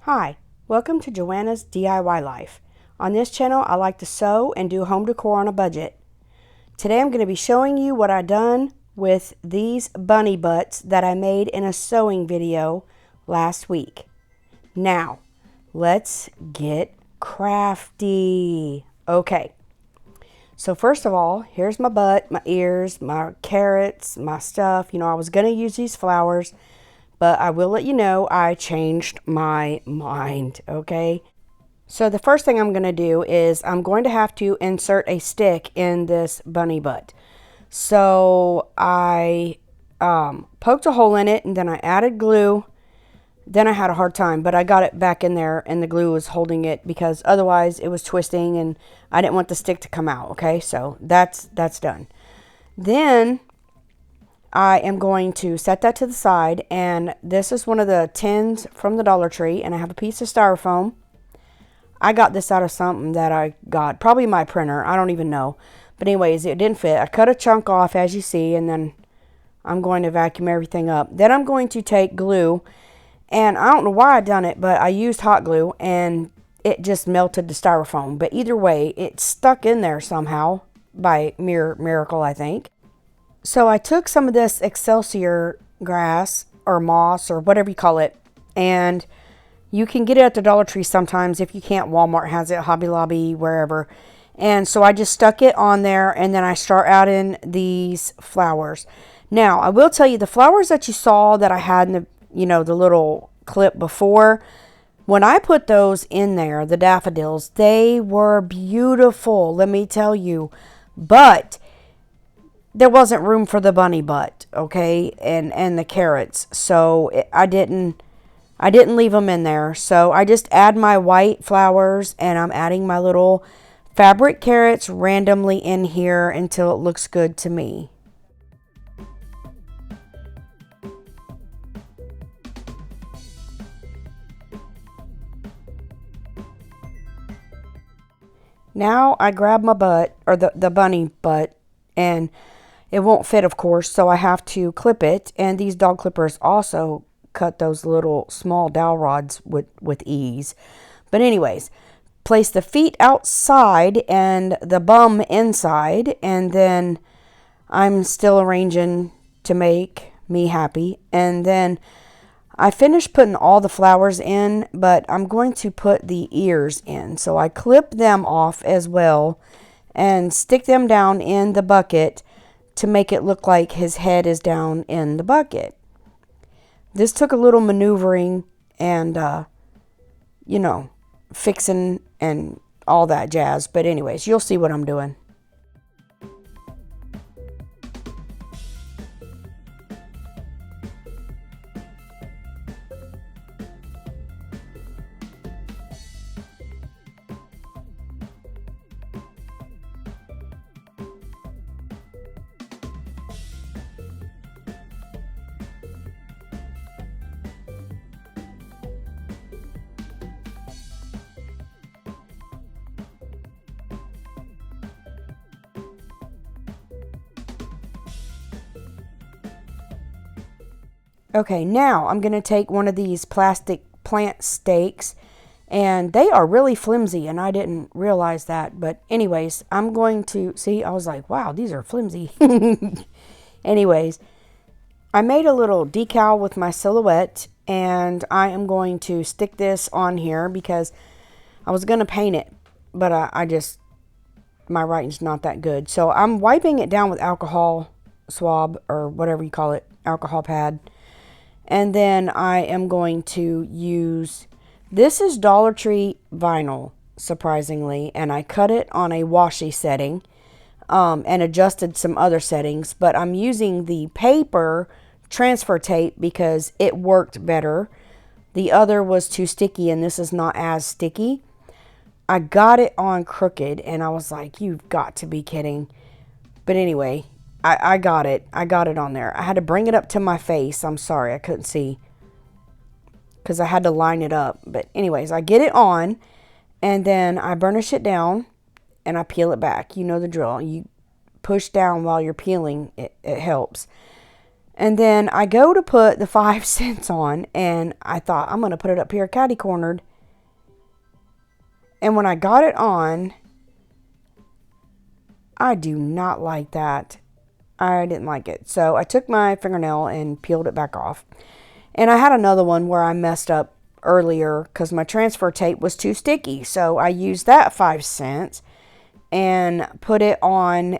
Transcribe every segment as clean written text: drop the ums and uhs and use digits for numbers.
Hi, welcome to Joanna's DIY Life. On this channel, I like to sew and do home decor on a budget. Today I'm going to be showing you what I done with these bunny butts that I made in a sewing video last week. Now, let's get crafty. Okay, so first of all, here's my butt, my ears, my carrots, my stuff. I was going to use these flowers, but I will let you know I changed my mind, okay? So the first thing I'm going to do is I'm going to have to insert a stick in this bunny butt. So I poked a hole in it, and then I added glue. Then I had a hard time, but I got it back in there, and the glue was holding it because otherwise it was twisting, and I didn't want the stick to come out, okay? So that's done. Then I am going to set that to the side, and this is one of the tins from the Dollar Tree, and I have a piece of styrofoam. I got this out of something that I got, probably my printer, I don't even know. But anyways, it didn't fit. I cut a chunk off, as you see, and then I'm going to vacuum everything up. Then I'm going to take glue, and I don't know why I done it, but I used hot glue, and it just melted the styrofoam. But either way, it stuck in there somehow, by mere miracle, I think. So I took some of this Excelsior grass or moss or whatever you call it, and you can get it at the Dollar Tree sometimes. If you can't, Walmart has it, Hobby Lobby, wherever. And so I just stuck it on there, and then I start adding these flowers. Now, I will tell you, the flowers that you saw that I had in the little clip before, when I put those in there, the daffodils, they were beautiful, let me tell you. But there wasn't room for the bunny butt, okay, and the carrots, so I didn't leave them in there. So I just add my white flowers, and I'm adding my little fabric carrots randomly in here until it looks good to me. Now I grab my butt, or the bunny butt, and it won't fit, of course, so I have to clip it. And these dog clippers also cut those little small dowel rods with ease. But anyways, place the feet outside and the bum inside, and then I'm still arranging to make me happy. And then I finished putting all the flowers in, but I'm going to put the ears in. So I clip them off as well and stick them down in the bucket to make it look like his head is down in the bucket. This took a little maneuvering and, fixing and all that jazz. But anyways, you'll see what I'm doing. Okay, now I'm going to take one of these plastic plant stakes, and they are really flimsy, and I didn't realize that. But anyways, I'm going to, see, I was like, wow, these are flimsy. Anyways, I made a little decal with my silhouette, and I am going to stick this on here because I was going to paint it, but my writing's not that good. So I'm wiping it down with alcohol swab, or whatever you call it, alcohol pad. And then I am going to use, this is Dollar Tree vinyl, surprisingly, and I cut it on a washi setting and adjusted some other settings, but I'm using the paper transfer tape because it worked better. The other was too sticky, and this is not as sticky. I got it on crooked, and I was like, you've got to be kidding. But anyway, I got it. I got it on there. I had to bring it up to my face. I'm sorry, I couldn't see because I had to line it up. But anyways, I get it on, and then I burnish it down, and I peel it back. You know the drill. You push down while you're peeling. It helps. And then I go to put the 5 cents on, and I thought, I'm going to put it up here catty-cornered. And when I got it on, I do not like that. I didn't like it. So I took my fingernail and peeled it back off. And I had another one where I messed up earlier because my transfer tape was too sticky. So I used that 5 cents and put it on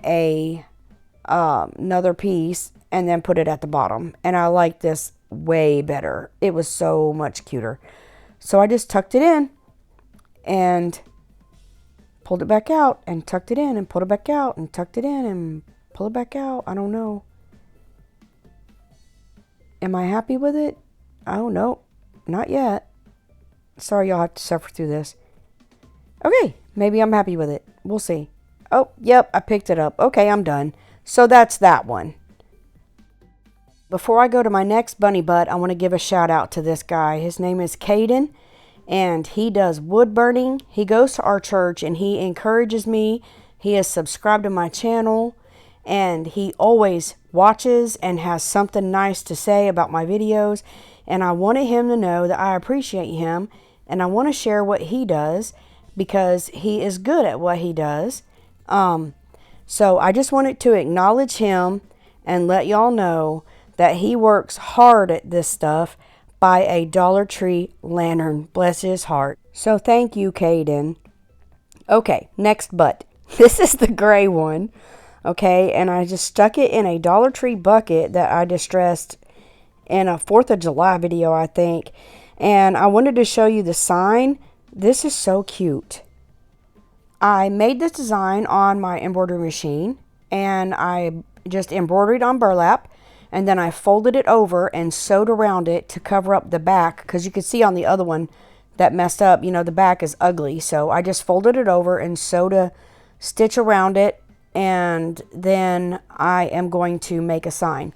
another piece and then put it at the bottom. And I like this way better. It was so much cuter. So I just tucked it in and pulled it back out and tucked it in and pulled it back out and tucked it in and pull it back out. I don't know. Am I happy with it? I don't know. Not yet. Sorry y'all have to suffer through this. Okay, maybe I'm happy with it. We'll see. Oh, yep, I picked it up. Okay, I'm done. So that's that one. Before I go to my next bunny butt, I want to give a shout out to this guy. His name is Caden, and he does wood burning. He goes to our church, and he encourages me. He is subscribed to my channel, and he always watches and has something nice to say about my videos. And I wanted him to know that I appreciate him, and I want to share what he does because he is good at what he does. So I just wanted to acknowledge him and let y'all know that he works hard at this stuff by a Dollar Tree lantern. Bless his heart. So thank you, Caden. Okay, next butt. This is the gray one. Okay, and I just stuck it in a Dollar Tree bucket that I distressed in a 4th of July video, I think. And I wanted to show you the sign. This is so cute. I made this design on my embroidery machine, and I just embroidered on burlap, and then I folded it over and sewed around it to cover up the back, because you could see on the other one that messed up, you know, the back is ugly. So I just folded it over and sewed a stitch around it, and then I am going to make a sign.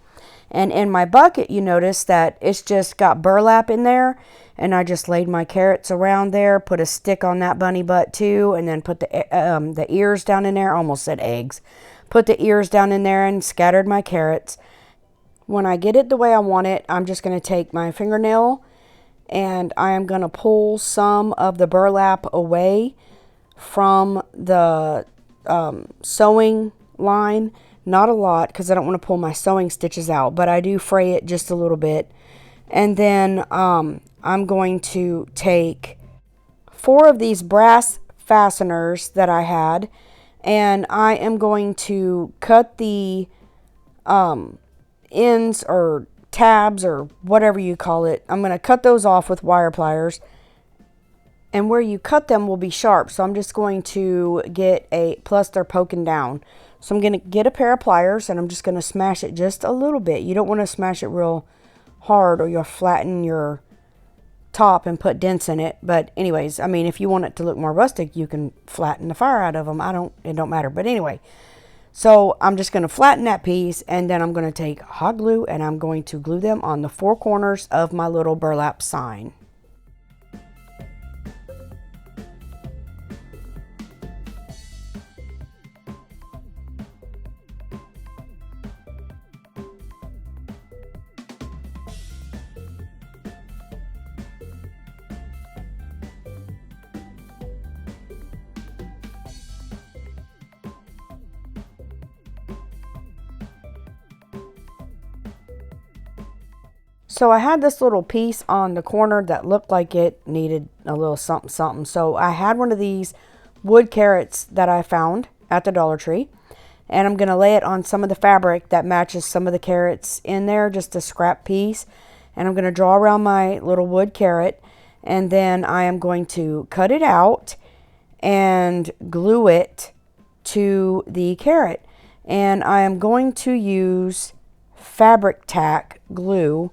And in my bucket, you notice that it's just got burlap in there, and I just laid my carrots around there, put a stick on that bunny butt too, and then put the ears down in there. Almost said eggs. Put the ears down in there and scattered my carrots. When I get it the way I want it, I'm just going to take my fingernail and I am going to pull some of the burlap away from the sewing line. Not a lot, because I don't want to pull my sewing stitches out, but I do fray it just a little bit. And then I'm going to take 4 of these brass fasteners that I had, and I am going to cut the ends or tabs or whatever you call it. I'm going to cut those off with wire pliers, and where you cut them will be sharp. So I'm just going to get plus they're poking down. So I'm going to get a pair of pliers, and I'm just going to smash it just a little bit. You don't want to smash it real hard, or you'll flatten your top and put dents in it. But anyways, I mean, if you want it to look more rustic, you can flatten the fire out of them. It don't matter. But anyway, so I'm just going to flatten that piece, and then I'm going to take hot glue, and I'm going to glue them on the 4 corners of my little burlap sign. So I had this little piece on the corner that looked like it needed a little something something. So I had one of these wood carrots that I found at the Dollar Tree, and I'm going to lay it on some of the fabric that matches some of the carrots in there, just a scrap piece. And I'm going to draw around my little wood carrot, and then I am going to cut it out and glue it to the carrot. And I am going to use fabric tack glue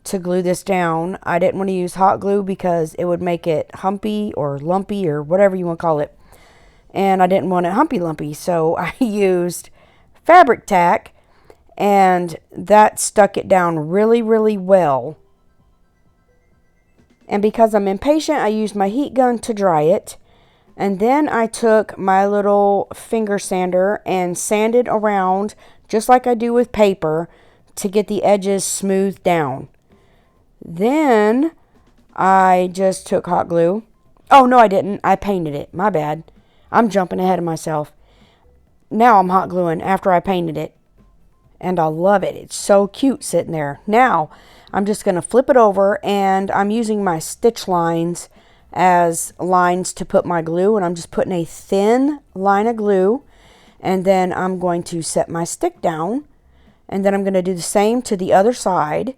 to glue this down. I didn't want to use hot glue because it would make it humpy or lumpy or whatever you want to call it. And I didn't want it humpy lumpy, so I used fabric tack, and that stuck it down really, really well. And because I'm impatient, I used my heat gun to dry it. And then I took my little finger sander and sanded around, just like I do with paper, to get the edges smoothed down. Then I just took hot glue. Oh, no, I didn't. I painted it. My bad. I'm jumping ahead of myself. Now I'm hot gluing after I painted it. And I love it. It's so cute sitting there. Now, I'm just going to flip it over, and I'm using my stitch lines as lines to put my glue. And I'm just putting a thin line of glue. And then I'm going to set my stick down. And then I'm going to do the same to the other side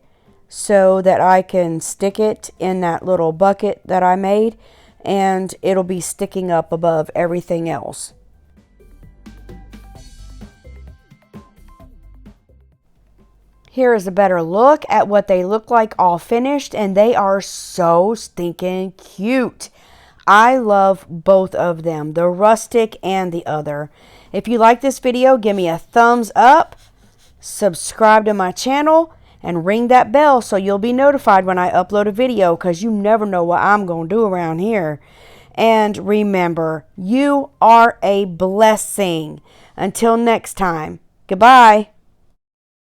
so that I can stick it in that little bucket that I made. And it'll be sticking up above everything else. Here is a better look at what they look like all finished, and they are so stinking cute. I love both of them, the rustic and the other. If you like this video, give me a thumbs up, subscribe to my channel, and ring that bell so you'll be notified when I upload a video, because you never know what I'm going to do around here. And remember, you are a blessing. Until next time, goodbye.